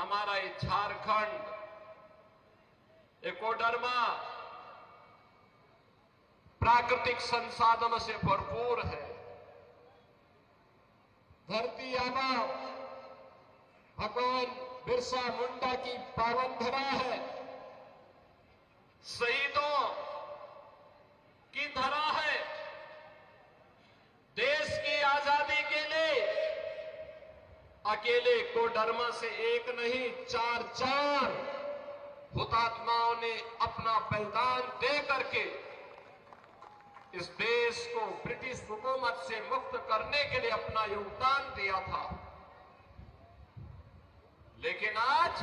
हमारा ये झारखंड एकोडर्मा प्राकृतिक संसाधनों से भरपूर है। धरती आबा भगवान बिरसा मुंडा की पावन धरा है, शहीदों की धरा है। देश की आजादी के लिए अकेले कोडरमा से एक नहीं, चार हुतात्माओं ने अपना बलिदान दे करके इस देश को ब्रिटिश हुकूमत से मुक्त करने के लिए अपना योगदान दिया था। लेकिन आज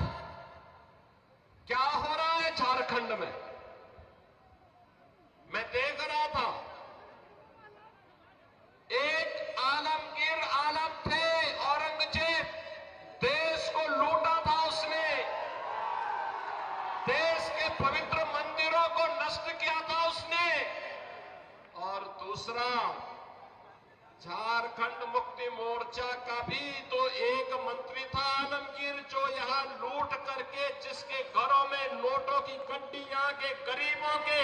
क्या हो रहा है झारखंड में, मैं देख रहा था। एक आलमगीर आलम थे, औरंगजेब, देश को लूटा था उसने, देश के पवित्र मंदिरों को नष्ट किया था उसने। और दूसरा, झारखंड मुक्ति मोर्चा का भी तो एक मंत्री था आलमगीर, जो यहां लूट करके जिसके घरों में नोटों की गड्डियां के गरीबों के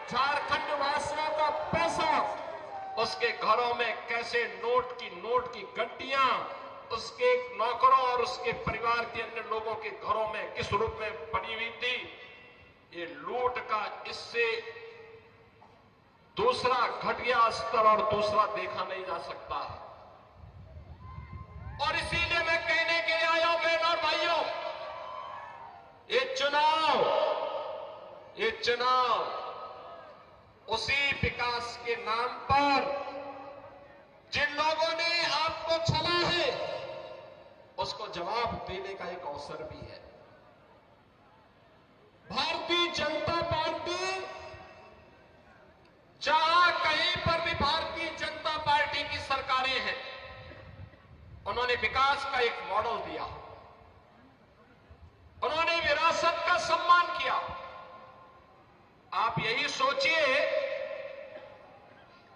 झारखंड वासियों का पैसा उसके घरों में कैसे नोट की गड्डियां उसके नौकरों और उसके परिवार के अन्य लोगों के घरों में किस रूप में पड़ी हुई थी। ये लूट का इससे दूसरा घटिया स्तर और दूसरा देखा नहीं जा सकता है। और इसीलिए मैं कहने के लिए आया हूं बहनों और भाइयों, ये चुनाव उसी विकास के नाम पर जिन लोगों ने आपको छला है उसको जवाब देने का एक अवसर भी है। भारतीय जनता पार्टी, जहां कहीं पर भी भारतीय जनता पार्टी की सरकारें हैं, उन्होंने विकास का एक मॉडल दिया, उन्होंने विरासत का सम्मान किया। आप यही सोचिए,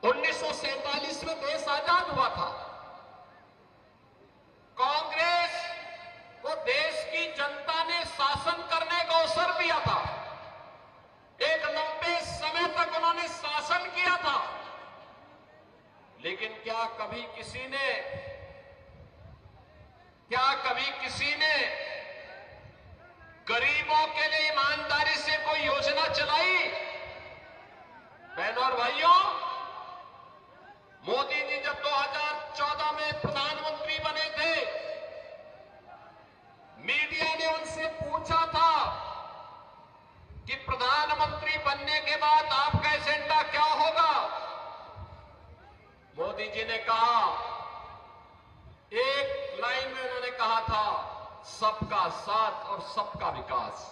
1947 में देश आजाद हुआ था, कांग्रेस को देश की जनता ने शासन करने का अवसर दिया था। एक लंबे समय तक उन्होंने शासन किया था, लेकिन क्या कभी किसी ने गरीबों के लिए ईमानदारी से कोई योजना चलाई? बहनों और भाइयों, मोदी जी जब 2014 में प्रधानमंत्री बने थे, मीडिया ने उनसे पूछा था कि प्रधानमंत्री बनने के बाद आपका एजेंडा क्या होगा। मोदी जी ने कहा, एक लाइन में उन्होंने कहा था, सबका साथ और सबका विकास।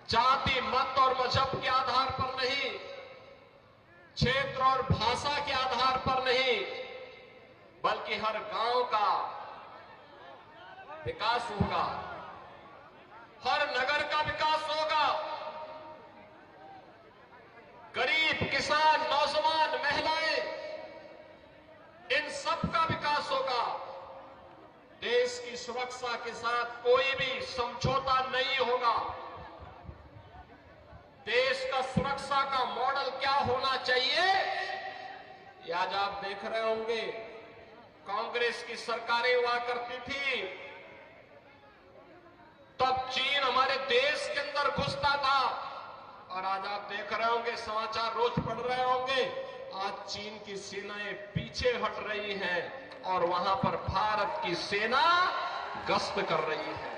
जाति, मत और मजहब के आधार पर नहीं, क्षेत्र और भाषा के आधार पर नहीं, बल्कि हर गांव का विकास होगा, हर नगर का विकास होगा, गरीब, किसान, नौजवान, महिलाएं, इन सब का विकास होगा। देश की सुरक्षा के साथ कोई भी समझौता नहीं होगा। देश का सुरक्षा का मॉडल क्या होना चाहिए, ये आज आप देख रहे होंगे। कांग्रेस की सरकारें हुआ करती थी, तब चीन हमारे देश के अंदर घुसता था, और आज आप देख रहे होंगे, समाचार रोज पढ़ रहे होंगे, आज चीन की सेनाएं पीछे हट रही हैं और वहां पर भारत की सेना गश्त कर रही है।